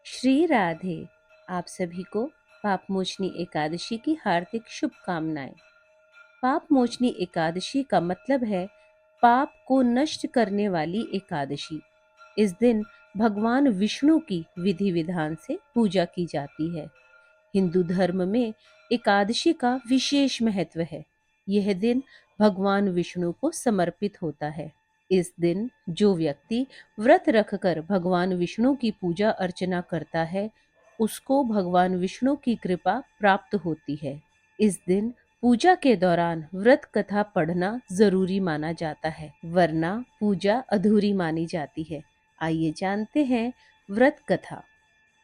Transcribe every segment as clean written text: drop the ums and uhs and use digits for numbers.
श्री राधे। आप सभी को पापमोचनी एकादशी की हार्दिक शुभकामनाएं। पापमोचनी एकादशी का मतलब है पाप को नष्ट करने वाली एकादशी। इस दिन भगवान विष्णु की विधि विधान से पूजा की जाती है। हिंदू धर्म में एकादशी का विशेष महत्व है। यह दिन भगवान विष्णु को समर्पित होता है। इस दिन जो व्यक्ति व्रत रखकर भगवान विष्णु की पूजा अर्चना करता है, उसको भगवान विष्णु की कृपा प्राप्त होती है। इस दिन पूजा के दौरान व्रत कथा पढ़ना जरूरी माना जाता है, वरना पूजा अधूरी मानी जाती है। आइए जानते हैं व्रत कथा।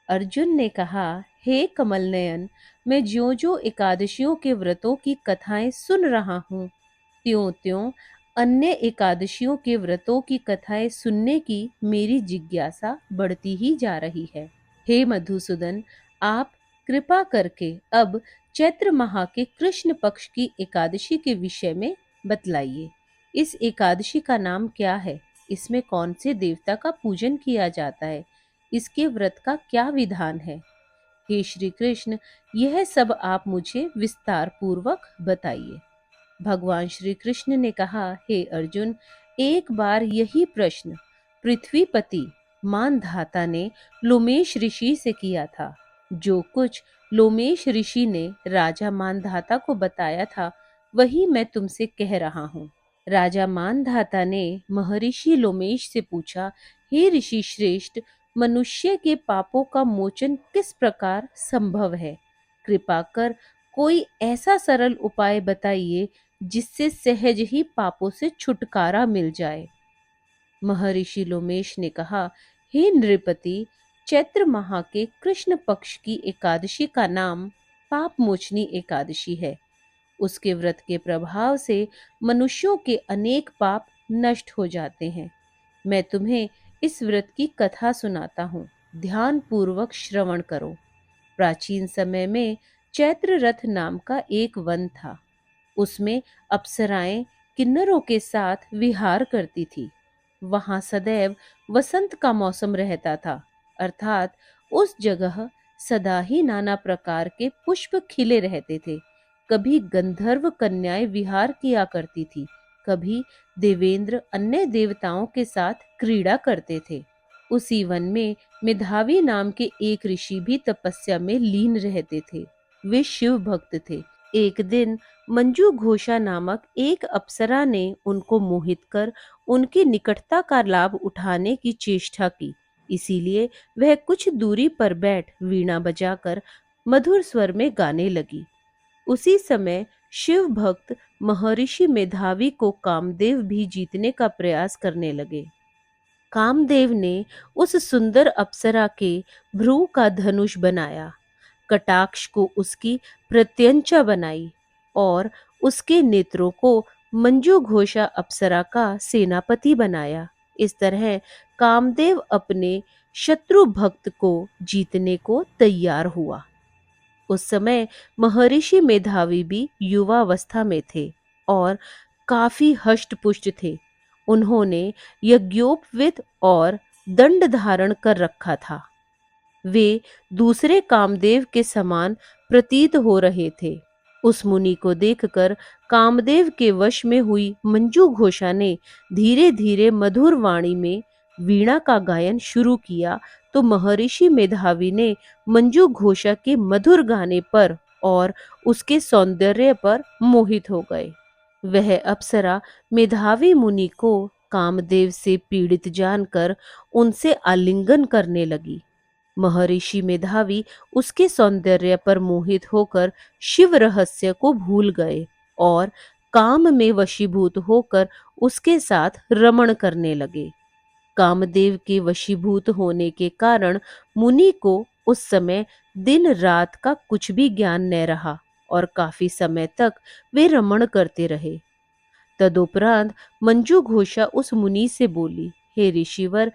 अर्जुन ने कहा, हे कमल नयन, मैं ज्यों ज्यों एकादशियों के व्रतों की कथाएं सुन रहा हूँ, त्यों त्यों अन्य एकादशियों के व्रतों की कथाएं सुनने की मेरी जिज्ञासा बढ़ती ही जा रही है। हे मधुसूदन, आप कृपा करके अब चैत्र माह के कृष्ण पक्ष की एकादशी के विषय में बतलाइए। इस एकादशी का नाम क्या है? इसमें कौन से देवता का पूजन किया जाता है? इसके व्रत का क्या विधान है? हे श्री कृष्ण, यह सब आप मुझे विस्तार पूर्वक बताइए। भगवान श्री कृष्ण ने कहा, हे अर्जुन, एक बार यही प्रश्न पृथ्वीपति मानधाता ने लोमेश ऋषि से किया था। जो कुछ लोमेश ऋषि ने राजा मानधाता को बताया था, वही मैं तुमसे कह रहा हूँ। राजा मानधाता ने महर्षि लोमेश से पूछा, हे ऋषि श्रेष्ठ, मनुष्य के पापों का मोचन किस प्रकार संभव है? कृपा कर कोई ऐसा सरल उपाय बताइए जिससे सहज ही पापों से छुटकारा मिल जाए। महर्षि लोमेश ने कहा, हे नृपति, चैत्र माह के कृष्ण पक्ष की एकादशी का नाम पाप मोचनी एकादशी है। उसके व्रत के प्रभाव से मनुष्यों के अनेक पाप नष्ट हो जाते हैं। मैं तुम्हें इस व्रत की कथा सुनाता हूँ, ध्यान पूर्वक श्रवण करो। प्राचीन समय में चैत्र रथ नाम का एक वन था। उसमें अप्सराएं किन्नरों के साथ विहार करती थी। वहां सदैव वसंत का मौसम रहता था, अर्थात उस जगह सदा ही नाना प्रकार के पुष्प खिले रहते थे। कभी गंधर्व कन्याएं विहार किया करती थी, कभी देवेंद्र अन्य देवताओं के साथ क्रीड़ा करते थे। उसी वन में मेधावी नाम के एक ऋषि भी तपस्या में लीन रहते थे। वे शिव भक्त थे। एक दिन मंजू घोषा नामक एक अप्सरा ने उनको मोहित कर उनकी निकटता का लाभ उठाने की चेष्टा की। इसीलिए वह कुछ दूरी पर बैठ वीणा बजाकर मधुर स्वर में गाने लगी। उसी समय शिव भक्त महर्षि मेधावी को कामदेव भी जीतने का प्रयास करने लगे। कामदेव ने उस सुंदर अप्सरा के भ्रू का धनुष बनाया, कटाक्ष को उसकी प्रत्यंचा बनाई और उसके नेत्रों को मंजू घोषा अप्सरा का सेनापति बनाया। इस तरह कामदेव अपने शत्रु भक्त को जीतने को तैयार हुआ। उस समय महर्षि मेधावी भी युवावस्था में थे और काफी हष्ट-पुष्ट थे। उन्होंने यज्ञोपवीत और दंड धारण कर रखा था। वे दूसरे कामदेव के समान प्रतीत हो रहे थे। उस मुनि को देखकर कामदेव के वश में हुई मंजू घोषा ने धीरे धीरे मधुर वाणी में वीणा का गायन शुरू किया, तो महर्षि मेधावी ने मंजू घोषा के मधुर गाने पर और उसके सौंदर्य पर मोहित हो गए। वह अप्सरा मेधावी मुनि को कामदेव से पीड़ित जानकर उनसे आलिंगन करने लगी। महर्षि मेधावी उसके सौंदर्य पर मोहित होकर शिव रहस्य को भूल गए और काम में वशीभूत होकर उसके साथ रमण करने लगे। कामदेव के वशीभूत होने के कारण मुनि को उस समय दिन रात का कुछ भी ज्ञान न रहा और काफी समय तक वे रमण करते रहे। तदुपरांत मंजू घोषा उस मुनि से बोली, हे ऋषिवर,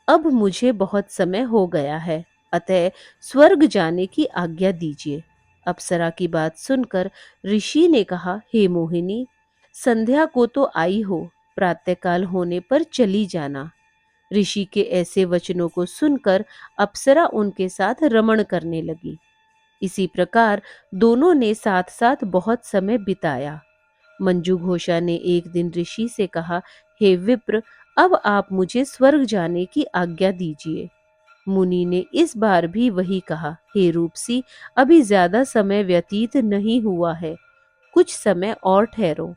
अब मुझे बहुत समय हो गया है, अतः स्वर्ग जाने की आज्ञा दीजिए। अप्सरा की बात सुनकर ऋषि ने कहा, हे मोहिनी, संध्या को तो आई हो, प्रातःकाल होने पर चली जाना। ऋषि के ऐसे वचनों को सुनकर अप्सरा उनके साथ रमण करने लगी। इसी प्रकार दोनों ने साथ साथ बहुत समय बिताया। मंजू घोषा ने एक दिन ऋषि से कहा, हे विप्र, अब आप मुझे स्वर्ग जाने की आज्ञा दीजिए। मुनि ने इस बार भी वही कहा, हे रूपसी, अभी ज्यादा समय व्यतीत नहीं हुआ है, कुछ समय और ठहरो।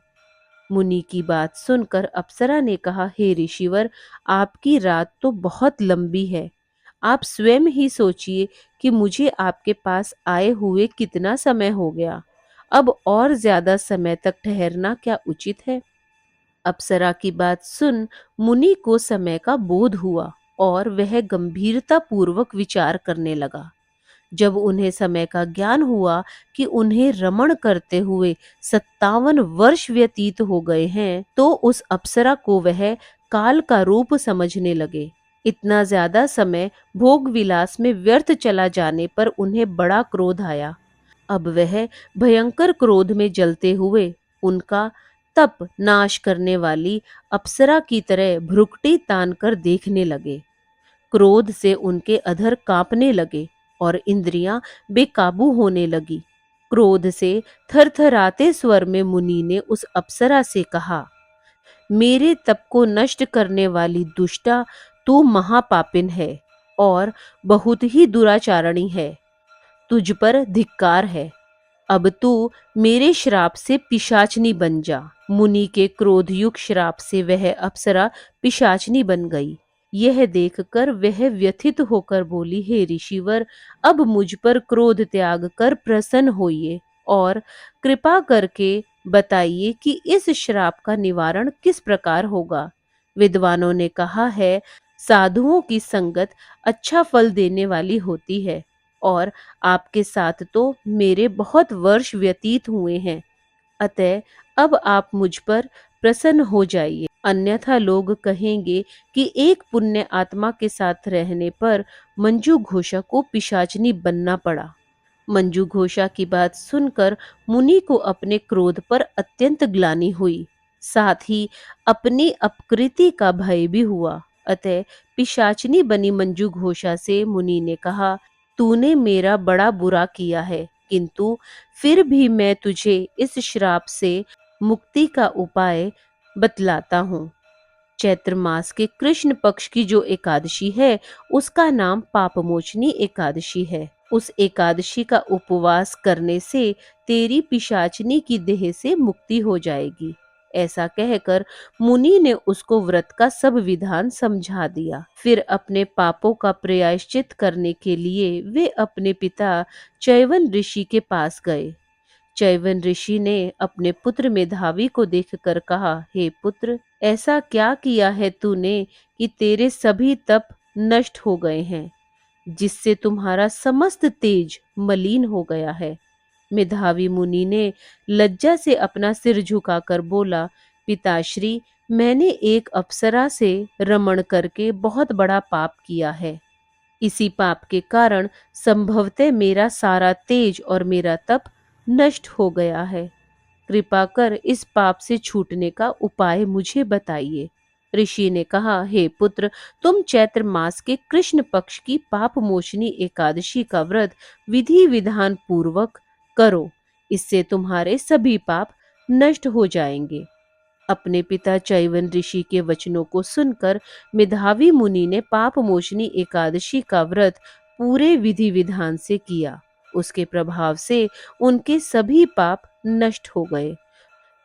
मुनि की बात सुनकर अप्सरा ने कहा, हे ऋषिवर, आपकी रात तो बहुत लंबी है। आप स्वयं ही सोचिए कि मुझे आपके पास आए हुए कितना समय हो गया। अब और ज्यादा समय तक ठहरना क्या उचित है? अप्सरा की बात सुन मुनि को समय का बोध हुआ और वह गंभीरता पूर्वक विचार करने लगा। जब उन्हें समय का ज्ञान हुआ कि उन्हें रमण करते हुए 57 वर्ष व्यतीत हो गए हैं, तो उस अप्सरा को वह काल का रूप समझने लगे। इतना ज्यादा समय भोग विलास में व्यर्थ चला जाने पर उन्हें बड़ा क्रोध आया। अब वह भयंकर क्रोध में जलते हुए उनका तप नाश करने वाली अप्सरा की तरह भ्रुकुटी तान कर देखने लगे। क्रोध से उनके अधर कांपने लगे और इंद्रियां बेकाबू होने लगी। क्रोध से थरथराते स्वर में मुनि ने उस अप्सरा से कहा, मेरे तप को नष्ट करने वाली दुष्टा, तू महापापिन है और बहुत ही दुराचारणी है। तुझ पर धिक्कार है। अब तू मेरे श्राप से पिशाचनी बन जा। मुनि के क्रोधयुक्त श्राप से वह अप्सरा पिशाचनी बन गई। यह देखकर वह व्यथित होकर बोली, हे ऋषिवर, अब मुझ पर क्रोध त्याग कर प्रसन्न होइए और कृपा करके बताइए कि इस श्राप का निवारण किस प्रकार होगा। विद्वानों ने कहा है, साधुओं की संगत अच्छा फल देने वाली होती है और आपके साथ तो मेरे बहुत वर्ष व्यतीत हुए हैं, अतः अब आप मुझ पर प्रसन्न हो जाइए, अन्यथा लोग कहेंगे कि एक पुण्य आत्मा के साथ रहने पर मंजू घोषा को पिशाचनी बनना पड़ा। मंजू घोषा की बात सुनकर मुनि को अपने क्रोध पर अत्यंत ग्लानि हुई, साथ ही अपनी अपकृति का भय भी हुआ। अतः पिशाचनी बनी मंजू घोषा से मुनि ने कहा, तूने मेरा बड़ा बुरा किया है, किंतु फिर भी मैं तुझे इस श्राप से मुक्ति का उपाय बतलाता हूँ। चैत्र मास के कृष्ण पक्ष की जो एकादशी है, उसका नाम पापमोचनी एकादशी है। उस एकादशी का उपवास करने से तेरी पिशाचनी की देह से मुक्ति हो जाएगी। ऐसा कहकर मुनि ने उसको व्रत का सब विधान समझा दिया। फिर अपने पापों का प्रायश्चित करने के लिए वे अपने पिता चैवन ऋषि के पास गए। चैवन ऋषि ने अपने पुत्र मेधावी को देखकर कहा, हे पुत्र, ऐसा क्या किया है तूने कि तेरे सभी तप नष्ट हो गए हैं, जिससे तुम्हारा समस्त तेज मलिन हो गया है। मेधावी मुनि ने लज्जा से अपना सिर झुकाकर बोला, पिताश्री, मैंने एक अप्सरा से रमण करके बहुत बड़ा पाप किया है। इसी पाप के कारण संभवतः मेरा सारा तेज और मेरा तप नष्ट हो गया है। कृपा कर इस पाप से छूटने का उपाय मुझे बताइए। ऋषि ने कहा, हे पुत्र, तुम चैत्र मास के कृष्ण पक्ष की पाप मोचनी एकादशी का व्रत विधि विधान पूर्वक करो, इससे तुम्हारे सभी पाप नष्ट हो जाएंगे। अपने पिता चैवन ऋषि के वचनों को सुनकर मेधावी मुनि ने पाप मोचनी एकादशी का व्रत पूरे विधि विधान से किया। उसके प्रभाव से उनके सभी पाप नष्ट हो गए।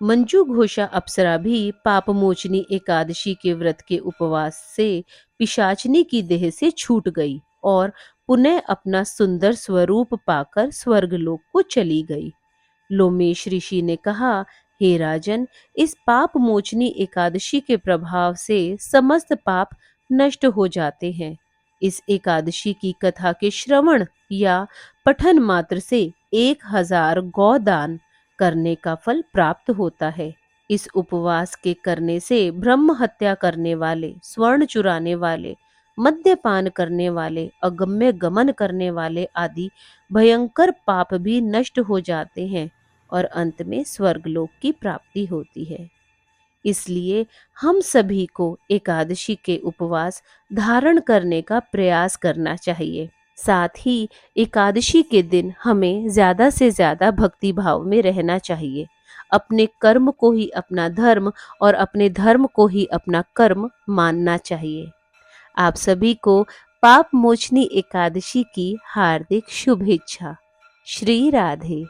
मंजू घोषा अप्सरा भी पापमोचनी एकादशी के व्रत के उपवास से पिशाचनी की देह से छूट गई और पुनः अपना सुंदर स्वरूप पाकर स्वर्गलोक को चली गई। लोमेश ऋषि ने कहा, हे राजन, इस पाप मोचनी एकादशी के प्रभाव से समस्त पाप नष्ट हो जाते हैं। इस एकादशी की कथा के श्रवण या पठन मात्र से 1000 गौदान करने का फल प्राप्त होता है। इस उपवास के करने से ब्रह्म हत्या करने वाले, स्वर्ण चुराने वाले, मद्यपान करने वाले, अगम्य गमन करने वाले आदि भयंकर पाप भी नष्ट हो जाते हैं और अंत में स्वर्गलोक की प्राप्ति होती है। इसलिए हम सभी को एकादशी के उपवास धारण करने का प्रयास करना चाहिए। साथ ही एकादशी के दिन हमें ज़्यादा से ज़्यादा भक्ति भाव में रहना चाहिए। अपने कर्म को ही अपना धर्म और अपने धर्म को ही अपना कर्म मानना चाहिए। आप सभी को पाप मोचनी एकादशी की हार्दिक शुभेच्छा। श्री राधे।